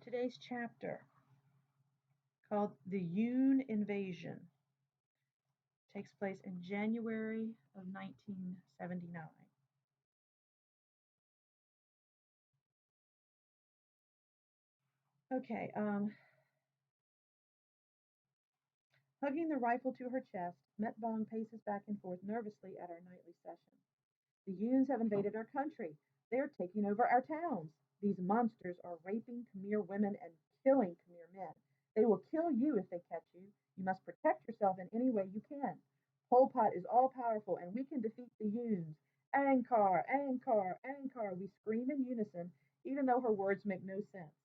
Today's chapter, called the Youn Invasion, takes place in January of 1979. Okay, hugging the rifle to her chest, Met Bong paces back and forth nervously at our nightly session. The Yuns have invaded our country. They are taking over our towns. These monsters are raping Khmer women and killing Khmer men. They will kill you if they catch you. You must protect yourself in any way you can. Pol Pot is all powerful and we can defeat the Yuns. Angkar, Angkar, Angkar, we scream in unison, even though her words make no sense.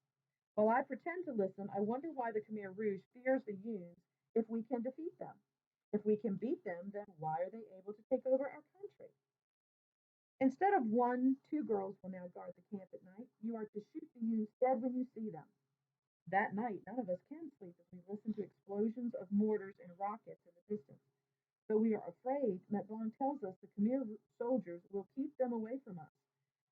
While I pretend to listen, I wonder why the Khmer Rouge fears the Yuns if we can defeat them. If we can beat them, then why are they able to take over our country? Instead of one, two girls will now guard the camp at night. You are to shoot the youths dead when you see them. That night, none of us can sleep as we listen to explosions of mortars and rockets in the distance. Though we are afraid, Metbon tells us the Khmer soldiers will keep them away from us.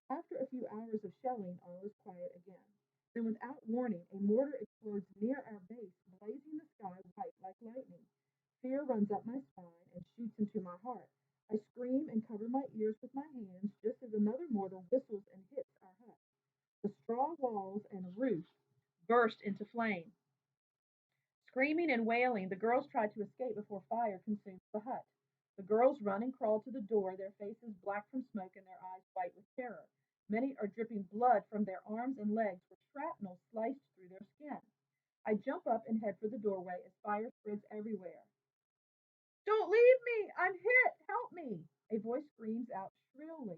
After a few hours of shelling, all is quiet again. Then, without warning, a mortar explodes near our base, blazing the sky white like lightning. Fear runs up my spine and shoots into my heart. I scream and cover my ears with my hands just as another mortar whistles and hits our hut. The straw walls and roof burst into flame. Screaming and wailing, the girls try to escape before fire consumes the hut. The girls run and crawl to the door, their faces black from smoke and their eyes white with terror. Many are dripping blood from their arms and legs where shrapnel sliced through their skin. I jump up and head for the doorway as fire spreads everywhere. Don't leave me! I'm hit! Help me! A voice screams out shrilly.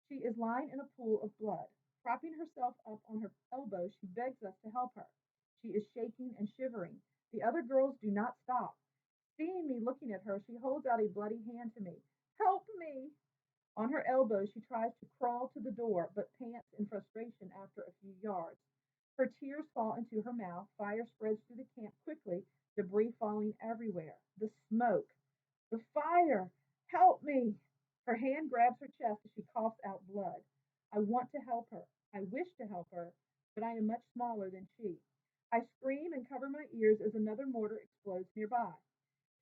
She is lying in a pool of blood. Propping herself up on her elbow, she begs us to help her. She is shaking and shivering. The other girls do not stop. Seeing me looking at her, she holds out a bloody hand to me. Help me! On her elbow, she tries to crawl to the door, but pants in frustration after a few yards. Her tears fall into her mouth. Fire spreads through the camp quickly, debris falling everywhere. The smoke. The fire! Help me! Her hand grabs her chest as she coughs out blood. I want to help her. I wish to help her, but I am much smaller than she. I scream and cover my ears as another mortar explodes nearby.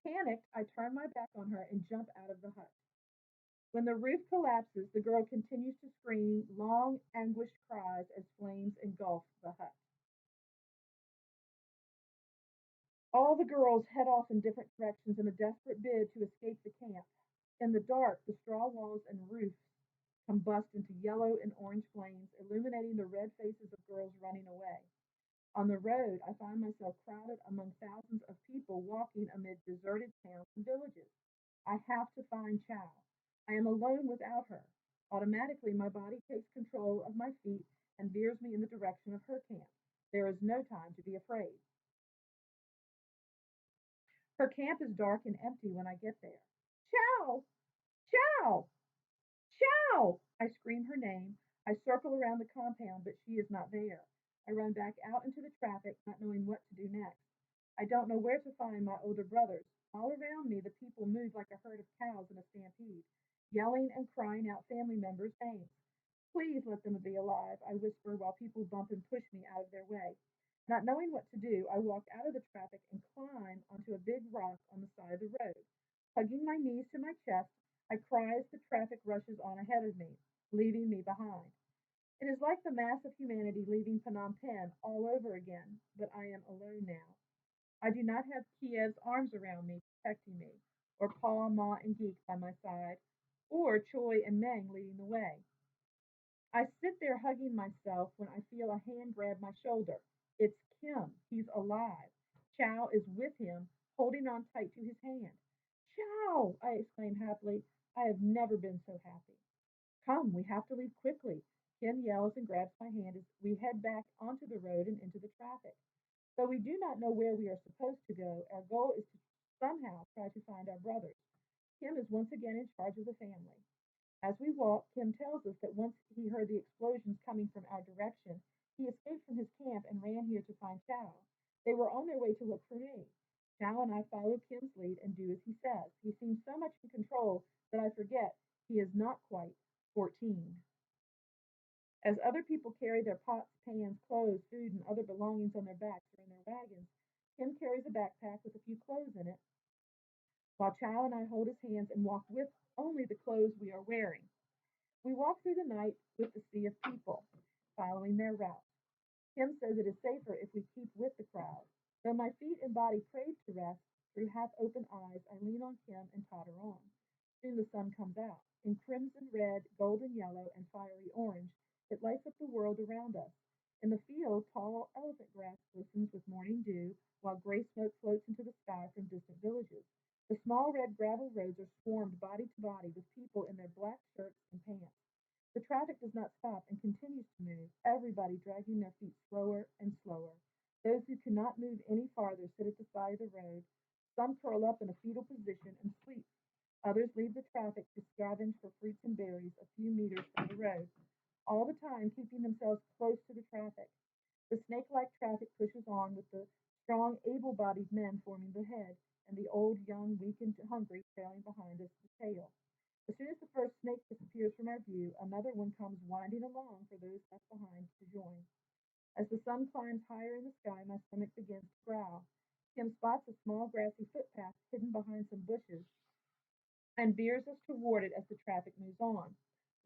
Panicked, I turn my back on her and jump out of the hut. When the roof collapses, the girl continues to scream long, anguished cries as flames engulf the hut. All the girls head off in different directions in a desperate bid to escape the camp. In the dark, the straw walls and roofs combust into yellow and orange flames, illuminating the red faces of girls running away. On the road, I find myself crowded among thousands of people walking amid deserted towns and villages. I have to find Chow. I am alone without her. Automatically, my body takes control of my feet and veers me in the direction of her camp. There is no time to be afraid. Her camp is dark and empty when I get there. Chow! Chow! Chow! I scream her name. I circle around the compound, but she is not there. I run back out into the traffic, not knowing what to do next. I don't know where to find my older brothers. All around me, the people move like a herd of cows in a stampede, yelling and crying out family members' names. Please let them be alive, I whisper while people bump and push me out of their way. Not knowing what to do, I walk out of the traffic and climb onto a big rock on the side of the road. Hugging my knees to my chest, I cry as the traffic rushes on ahead of me, leaving me behind. It is like the mass of humanity leaving Phnom Penh all over again, but I am alone now. I do not have Kiev's arms around me, protecting me, or Pa, Ma, and Geek by my side, or Choi and Meng leading the way. I sit there hugging myself when I feel a hand grab my shoulder. It's Kim. He's alive. Chow is with him, holding on tight to his hand. Chow! I exclaim happily. I have never been so happy. Come, we have to leave quickly. Kim yells and grabs my hand as we head back onto the road and into the traffic. Though we do not know where we are supposed to go, our goal is to somehow try to find our brothers. Kim is once again in charge of the family. As we walk, Kim tells us that once he heard the explosions coming from our direction, he escaped from his camp and ran here to find Chow. They were on their way to look for me. Chow and I follow Kim's lead and do as he says. He seems so much in control that I forget he is not quite 14. As other people carry their pots, pans, clothes, food, and other belongings on their backs or in their wagons, Kim carries a backpack with a few clothes in it, while Chow and I hold his hands and walk with only the clothes we are wearing. We walk through the night with the sea of people, following their route. Kim says it is safer if we keep with the crowd. Though my feet and body crave to rest, through half open eyes I lean on Kim and totter on. Soon the sun comes out. In crimson red, golden yellow, and fiery orange, it lights up the world around us. In the field, tall elephant grass glistens with morning dew, while gray smoke floats into the sky from distant villages. The small red gravel roads are swarmed body to body with people in their black shirts and pants. The traffic does not stop and continues to move, everybody dragging their feet slower and slower. Those who cannot move any farther sit at the side of the road. Some curl up in a fetal position and sleep. Others leave the traffic to scavenge for fruits and berries a few meters from the road, all the time keeping themselves close to the traffic. The snake like traffic pushes on with the strong, able bodied men forming the head, and the old, young, weak, and hungry trailing behind us the tail. As soon as the first snake disappears from our view, another one comes winding along for those left behind to join. As the sun climbs higher in the sky, my stomach begins to growl. Tim spots a small grassy footpath hidden behind some bushes and veers us toward it as the traffic moves on.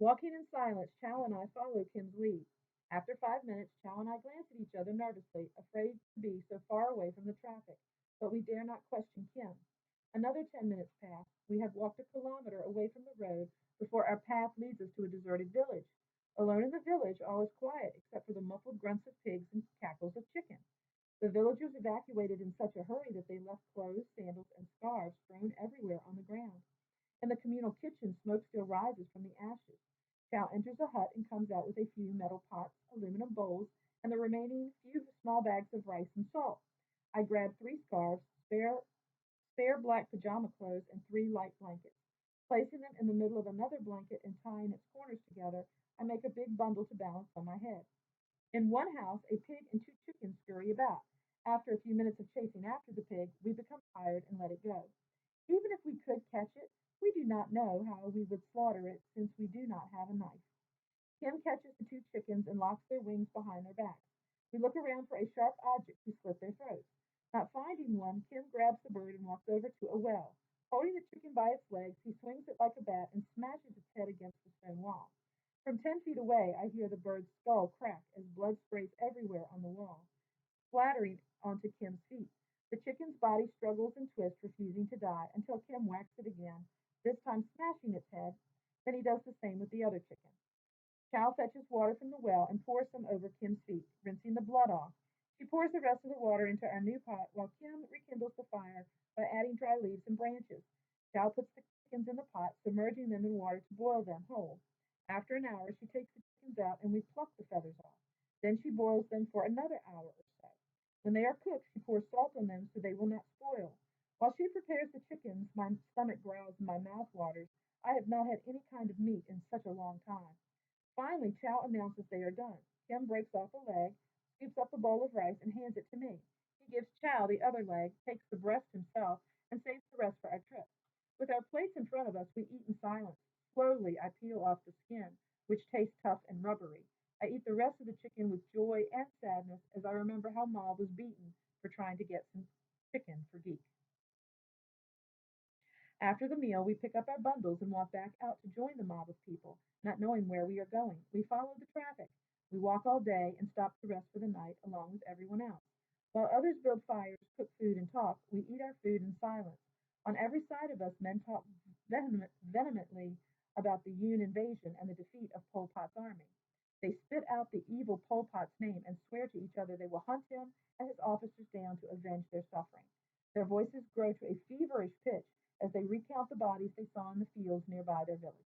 Walking in silence, Chow and I follow Kim's lead. After 5 minutes, Chow and I glance at each other nervously, afraid to be so far away from the traffic, but we dare not question Kim. Another 10 minutes pass. We have walked a kilometer away from the road before our path leads us to a deserted village. Alone in the village, all is quiet except for the muffled grunts of pigs and cackles of chickens. The villagers evacuated in such a hurry that they left clothes, sandals, and scarves strewn everywhere on the ground. In the communal kitchen, smoke still rises from the ashes. Chow enters the hut and comes out with a few metal pots, aluminum bowls, and the remaining few small bags of rice and salt. I grab 3 scarves, spare black pajama clothes, and 3 light blankets. Placing them in the middle of another blanket and tying its corners together, I make a big bundle to balance on my head. In one house, a pig and 2 chickens scurry about. After a few minutes of chasing after the pig, we become tired and let it go. Even if we could catch it, we do not know how we would slaughter it since we do not have a knife. Kim catches the 2 chickens and locks their wings behind their backs. We look around for a sharp object to slit their throats. Not finding one, Kim grabs the bird and walks over to a well. Holding the chicken by its legs, he swings it like a bat and smashes its head against the stone wall. From 10 feet away, I hear the bird's skull crack as blood sprays everywhere on the wall, splattering onto Kim's feet. The chicken's body struggles and twists, refusing to die, until Kim whacks it again, this time smashing its head. Then he does the same with the other chicken. Chow fetches water from the well and pours some over Kim's feet, rinsing the blood off. She pours the rest of the water into our new pot while Kim rekindles the fire by adding dry leaves and branches. Chow puts the chickens in the pot, submerging them in water to boil them whole. After an hour, she takes the chickens out and we pluck the feathers off. Then she boils them for another hour or so. When they are cooked, she pours salt on them so they will not spoil. While she prepares the chickens, my stomach growls and my mouth waters. I have not had any kind of meat in such a long time. Finally, Chow announces they are done. Kim breaks off a leg, scoops up a bowl of rice, and hands it to me. He gives Chow the other leg, takes the breast himself, and saves the rest for our trip. With our plates in front of us, we eat in silence. Slowly, I peel off the skin, which tastes tough and rubbery. I eat the rest of the chicken with joy and sadness as I remember how Ma was beaten for trying to get some chicken for Geek. After the meal, we pick up our bundles and walk back out to join the mob of people, not knowing where we are going. We follow the traffic. We walk all day and stop to rest for the night along with everyone else. While others build fires, cook food, and talk, we eat our food in silence. On every side of us, men talk vehemently about the Youn invasion and the defeat of Pol Pot's army. They spit out the evil Pol Pot's name and swear to each other they will hunt him and his officers down to avenge their suffering. Their voices grow to a feverish pitch as they recount the bodies they saw in the fields nearby their villages.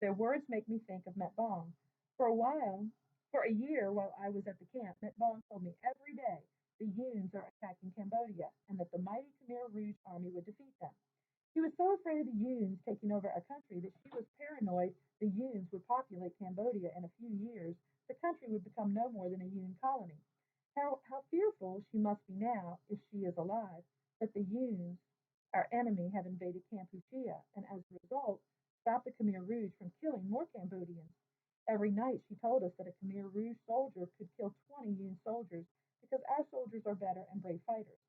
Their words make me think of Met Bong. For a while, for a year while I was at the camp, Met Bong told me every day the Yuns are attacking Cambodia and that the mighty Khmer Rouge army would defeat them. She was so afraid of the Yuns taking over our country that she was paranoid the Yuns would populate Cambodia in a few years. The country would become no more than a Yun colony. How fearful she must be now, if she is alive, that the Yuns, our enemy, have invaded Kampuchea and, as a result, stopped the Khmer Rouge from killing more Cambodians. Every night she told us that a Khmer Rouge soldier could kill 20 Yun soldiers because our soldiers are better and brave fighters.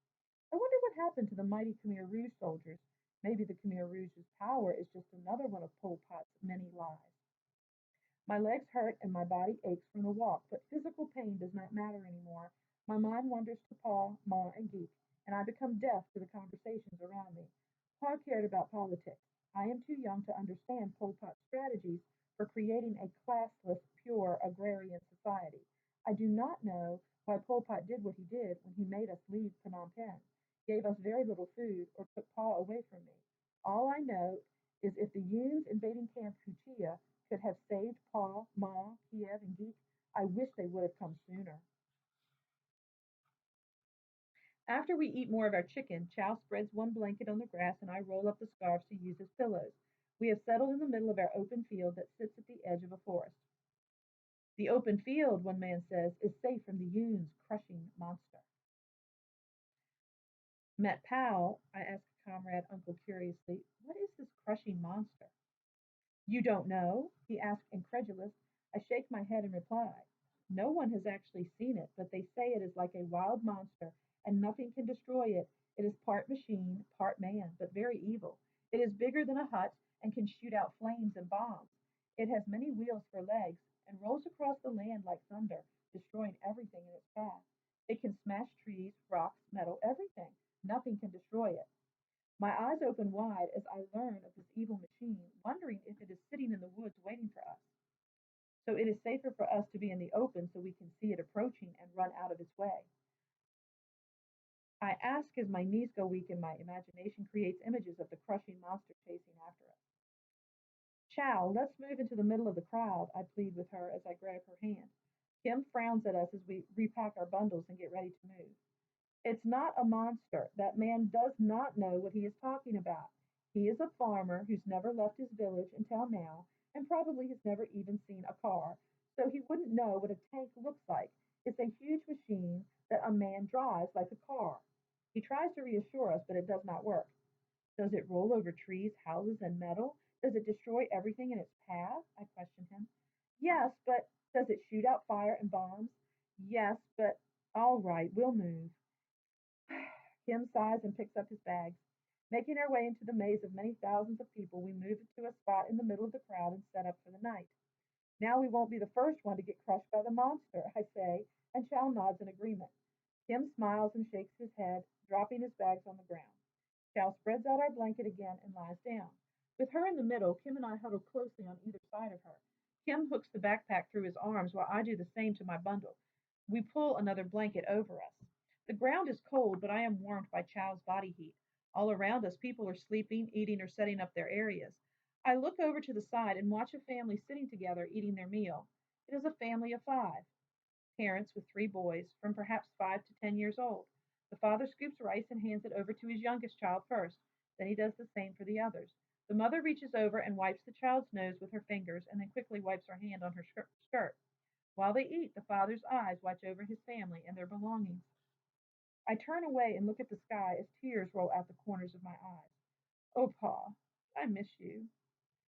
I wonder what happened to the mighty Khmer Rouge soldiers. Maybe the Khmer Rouge's power is just another one of Pol Pot's many lies. My legs hurt and my body aches from the walk, but physical pain does not matter anymore. My mind wanders to Pa, Ma, and Geek, and I become deaf to the conversations around me. Pa cared about politics. I am too young to understand Pol Pot's strategies for creating a classless, pure agrarian society. I do not know why Pol Pot did what he did when he made us leave Phnom Penh, gave us very little food, or took Pa away from me. All I know is if the Yuns invading Camp Kuchia could have saved Pa, Ma, Kiev, and Geek, I wish they would have come sooner. After we eat more of our chicken, Chow spreads one blanket on the grass and I roll up the scarves to use as pillows. We have settled in the middle of our open field that sits at the edge of a forest. The open field, one man says, is safe from the Yun's crushing monster. Met Powell, I ask a comrade uncle curiously, what is this crushing monster? You don't know? He asked, incredulous. I shake my head and reply, no one has actually seen it, but they say it is like a wild monster, and nothing can destroy it. It is part machine, part man, but very evil. It is bigger than a hut and can shoot out flames and bombs. It has many wheels for legs and rolls across the land like thunder, destroying everything in its path. It can smash trees, rocks, metal, everything. Nothing can destroy it. My eyes open wide as I learn of this evil machine, wondering if it is sitting in the woods waiting for us. So it is safer for us to be in the open so we can see it approaching and run out of its way. I ask as my knees go weak and my imagination creates images of the crushing monster chasing after us. Chow, let's move into the middle of the crowd, I plead with her as I grab her hand. Kim frowns at us as we repack our bundles and get ready to move. It's not a monster. That man does not know what he is talking about. He is a farmer who's never left his village until now and probably has never even seen a car, so he wouldn't know what a tank looks like. It's a huge machine that a man drives like a car. He tries to reassure us, but it does not work. Does it roll over trees, houses, and metal? Does it destroy everything in its path? I question him. Yes, but does it shoot out fire and bombs? Yes, but all right, we'll move. Kim sighs and picks up his bags. Making our way into the maze of many thousands of people, we move to a spot in the middle of the crowd and set up for the night. Now we won't be the first one to get crushed by the monster, I say, and Chow nods in agreement. Kim smiles and shakes his head, dropping his bags on the ground. Chow spreads out our blanket again and lies down. With her in the middle, Kim and I huddle closely on either side of her. Kim hooks the backpack through his arms while I do the same to my bundle. We pull another blanket over us. The ground is cold, but I am warmed by Chow's body heat. All around us, people are sleeping, eating, or setting up their areas. I look over to the side and watch a family sitting together eating their meal. It is a family of five parents with three boys, from perhaps 5 to 10 years old. The father scoops rice and hands it over to his youngest child first. Then he does the same for the others. The mother reaches over and wipes the child's nose with her fingers and then quickly wipes her hand on her skirt. While they eat, the father's eyes watch over his family and their belongings. I turn away and look at the sky as tears roll out the corners of my eyes. Oh, Pa, I miss you.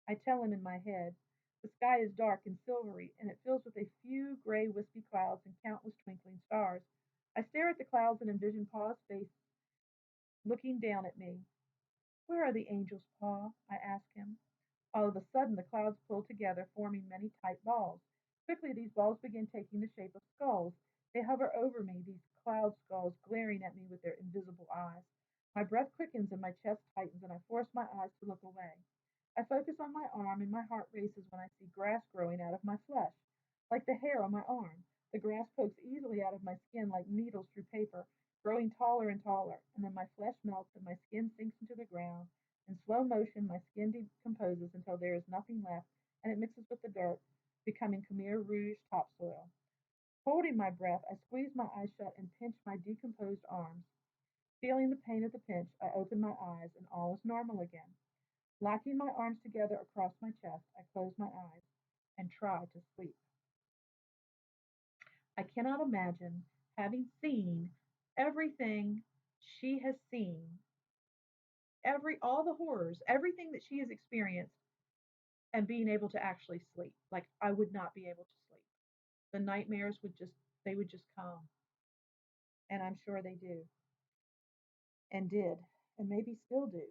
I tell him in my head. The sky is dark and silvery, and it fills with a few gray, wispy clouds and countless twinkling stars. I stare at the clouds and envision Pa's face looking down at me. Where are the angels, Pa? I ask him. All of a sudden, the clouds pull together, forming many tight balls. Quickly, these balls begin taking the shape of skulls. They hover over me, these cloud skulls glaring at me with their invisible eyes. My breath quickens and my chest tightens, and I force my eyes to look away. I focus on my arm, and my heart races when I see grass growing out of my flesh, like the hair on my arm. The grass pokes easily out of my skin like needles through paper, growing taller and taller, and then my flesh melts and my skin sinks into the ground. In slow motion, my skin decomposes until there is nothing left, and it mixes with the dirt, becoming Khmer Rouge topsoil. Holding my breath, I squeeze my eyes shut and pinch my decomposed arms. Feeling the pain of the pinch, I open my eyes, and all is normal again. Locking my arms together across my chest, I close my eyes and try to sleep. I cannot imagine having seen everything she has seen, all the horrors, everything that she has experienced, and being able to actually sleep. Like I would not be able to sleep. The nightmares would just come, and I'm sure they do and did and maybe still do.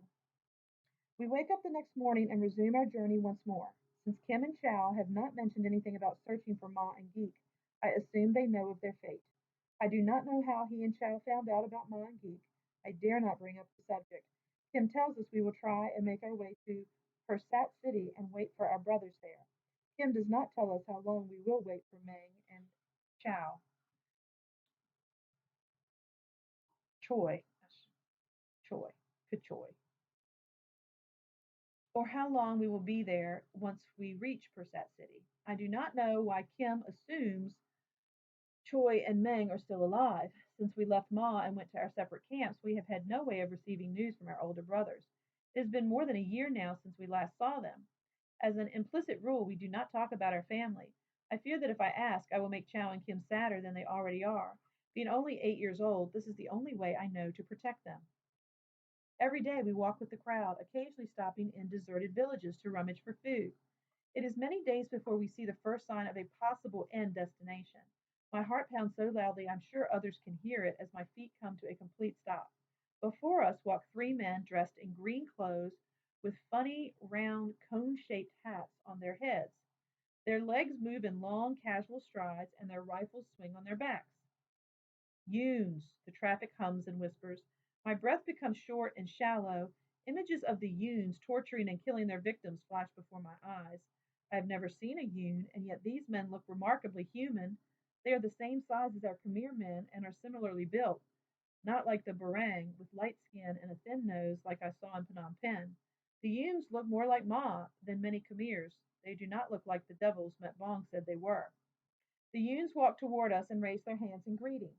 We wake up the next morning and resume our journey once more. Since Kim and Chow have not mentioned anything about searching for Ma and Geek, I assume they know of their fate. I do not know how he and Chow found out about Ma and Geek. I dare not bring up the subject. Kim tells us we will try and make our way to Persat City and wait for our brothers there. Kim does not tell us how long we will wait for Meng and Chow, Choi, Choi, Kachoy, or how long we will be there once we reach Persat City. I do not know why Kim assumes Choi and Meng are still alive. Since we left Ma and went to our separate camps, we have had no way of receiving news from our older brothers. It has been more than a year now since we last saw them. As an implicit rule, we do not talk about our family. I fear that if I ask, I will make Chow and Kim sadder than they already are. Being only 8 years old, this is the only way I know to protect them. Every day we walk with the crowd, occasionally stopping in deserted villages to rummage for food. It is many days before we see the first sign of a possible end destination. My heart pounds so loudly I'm sure others can hear it as my feet come to a complete stop. Before us walk three men dressed in green clothes with funny, round, cone shaped hats on their heads. Their legs move in long, casual strides, and their rifles swing on their backs. Youns, the traffic hums and whispers. My breath becomes short and shallow. Images of the Youns torturing and killing their victims flash before my eyes. I have never seen a Youn, and yet these men look remarkably human. They are the same size as our Khmer men and are similarly built, not like the Barang, with light skin and a thin nose like I saw in Phnom Penh. The Youns look more like Ma than many Khmers. They do not look like the devils Met Bong said they were. The Youns walk toward us and raise their hands in greeting.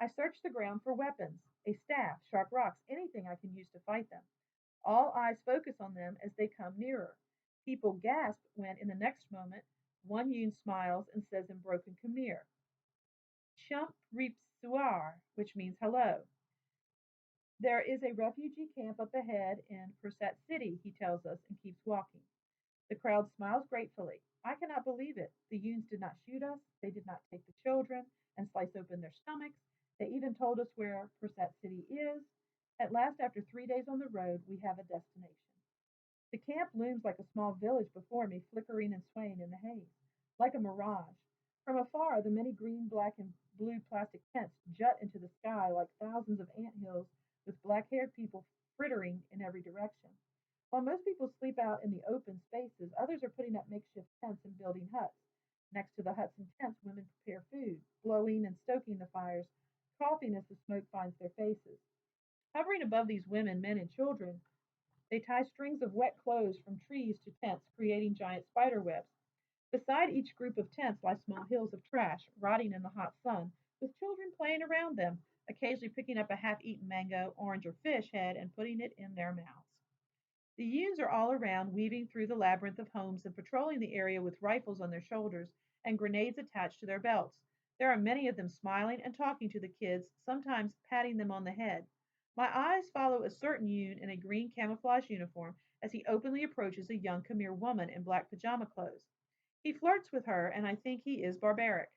I search the ground for weapons, a staff, sharp rocks, anything I can use to fight them. All eyes focus on them as they come nearer. People gasp when, in the next moment, one Youn smiles and says in broken Khmer, Chump Reap Suar, which means hello. There is a refugee camp up ahead in Persat City, he tells us, and keeps walking. The crowd smiles gratefully. I cannot believe it. The Youns did not shoot us. They did not take the children and slice open their stomachs. They even told us where Persat City is. At last, after 3 days on the road, we have a destination. The camp looms like a small village before me, flickering and swaying in the haze, like a mirage. From afar, the many green, black, and blue plastic tents jut into the sky like thousands of ant hills with black haired people frittering in every direction. While most people sleep out in the open spaces, others are putting up makeshift tents and building huts. Next to the huts and tents, women prepare food, blowing and stoking the fires, coughing as the smoke finds their faces. Hovering above these women, men, and children, they tie strings of wet clothes from trees to tents, creating giant spider webs. Beside each group of tents lie small hills of trash, rotting in the hot sun, with children playing around them, occasionally picking up a half eaten mango, orange, or fish head and putting it in their mouths. The youths are all around, weaving through the labyrinth of homes and patrolling the area with rifles on their shoulders and grenades attached to their belts. There are many of them smiling and talking to the kids, sometimes patting them on the head. My eyes follow a certain Yoon in a green camouflage uniform as he openly approaches a young Khmer woman in black pajama clothes. He flirts with her, and I think he is barbaric.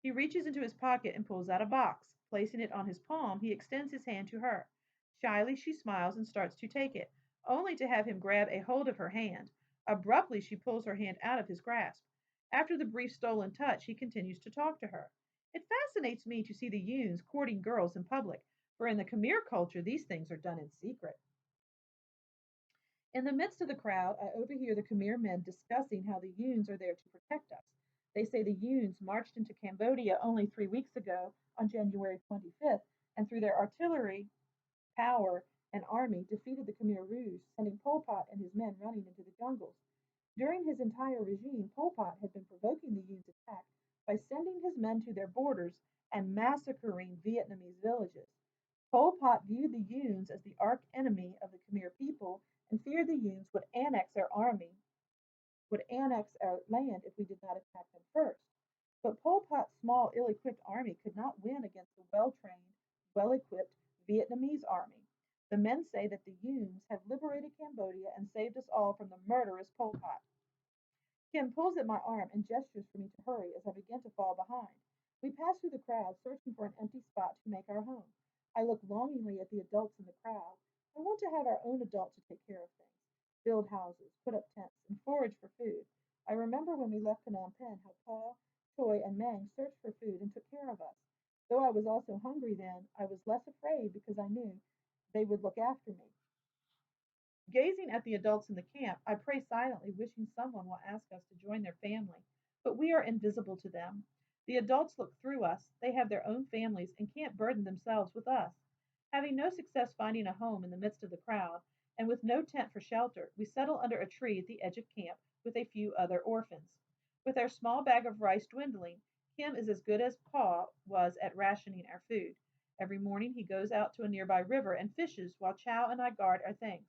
He reaches into his pocket and pulls out a box. Placing it on his palm, he extends his hand to her. Shyly, she smiles and starts to take it, only to have him grab a hold of her hand. Abruptly, she pulls her hand out of his grasp. After the brief stolen touch, he continues to talk to her. It fascinates me to see the Yuns courting girls in public, for in the Khmer culture, these things are done in secret. In the midst of the crowd, I overhear the Khmer men discussing how the Yuns are there to protect us. They say the Yuns marched into Cambodia only 3 weeks ago on January 25th, and through their artillery, power, and army defeated the Khmer Rouge, sending Pol Pot and his men running into the jungles. During his entire regime, Pol Pot had been provoking the Yuns' attack by sending his men to their borders and massacring Vietnamese villages. Pol Pot viewed the Yuns as the arch enemy of the Khmer people and feared the Yuns would annex our land if we did not attack them first. But Pol Pot's small, ill equipped army could not win against the well trained, well equipped Vietnamese army. The men say that the Yuns have liberated Cambodia and saved us all from the murderous Pol Pot. Kim pulls at my arm and gestures for me to hurry as I begin to fall behind. We pass through the crowd, searching for an empty spot to make our home. I look longingly at the adults in the crowd. I want to have our own adult to take care of things, build houses, put up tents, and forage for food. I remember when we left Phnom Penh how Pa, Choi, and Mang searched for food and took care of us. Though I was also hungry then, I was less afraid because I knew they would look after me. Gazing at the adults in the camp, I pray silently, wishing someone will ask us to join their family. But we are invisible to them. The adults look through us. They have their own families and can't burden themselves with us. Having no success finding a home in the midst of the crowd, and with no tent for shelter, we settle under a tree at the edge of camp with a few other orphans. With our small bag of rice dwindling, Kim is as good as Pa was at rationing our food. Every morning he goes out to a nearby river and fishes while Chow and I guard our things.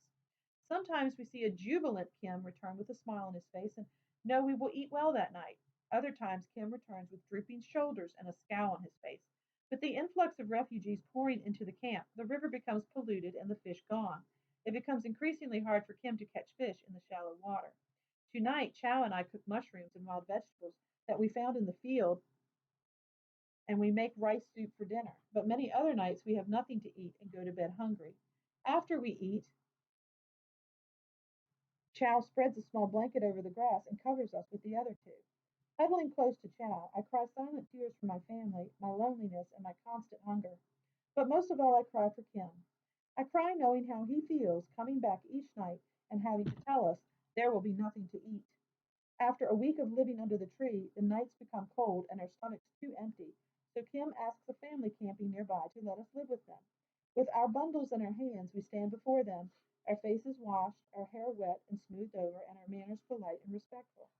Sometimes we see a jubilant Kim return with a smile on his face and know we will eat well that night. Other times Kim returns with drooping shoulders and a scowl on his face. With the influx of refugees pouring into the camp, the river becomes polluted and the fish gone. It becomes increasingly hard for Kim to catch fish in the shallow water. Tonight, Chow and I cook mushrooms and wild vegetables that we found in the field, and we make rice soup for dinner. But many other nights we have nothing to eat and go to bed hungry. After we eat, Chow spreads a small blanket over the grass and covers us with the other two. Huddling close to Chow, I cry silent tears for my family, my loneliness, and my constant hunger. But most of all, I cry for Kim. I cry knowing how he feels coming back each night and having to tell us there will be nothing to eat. After a week of living under the tree, the nights become cold and our stomachs too empty, so Kim asks a family camping nearby to let us live with them. With our bundles in our hands, we stand before them, our faces washed, our hair wet and smoothed over, and our manners polite and respectful.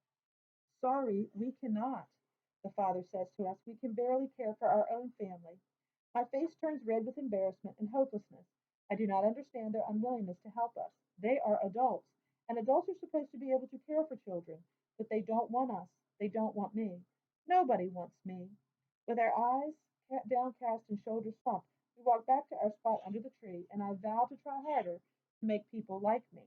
Sorry, we cannot, the father says to us. We can barely care for our own family. My face turns red with embarrassment and hopelessness. I do not understand their unwillingness to help us. They are adults, and adults are supposed to be able to care for children, but they don't want us. They don't want me. Nobody wants me. With our eyes downcast and shoulders slumped, we walk back to our spot under the tree, and I vow to try harder to make people like me.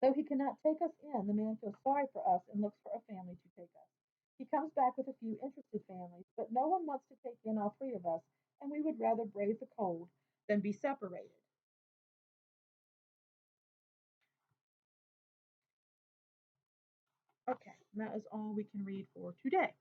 Though he cannot take us in, the man feels sorry for us and looks for a family to take us. He comes back with a few interested families, but no one wants to take in all three of us, and we would rather brave the cold than be separated. Okay, and that is all we can read for today.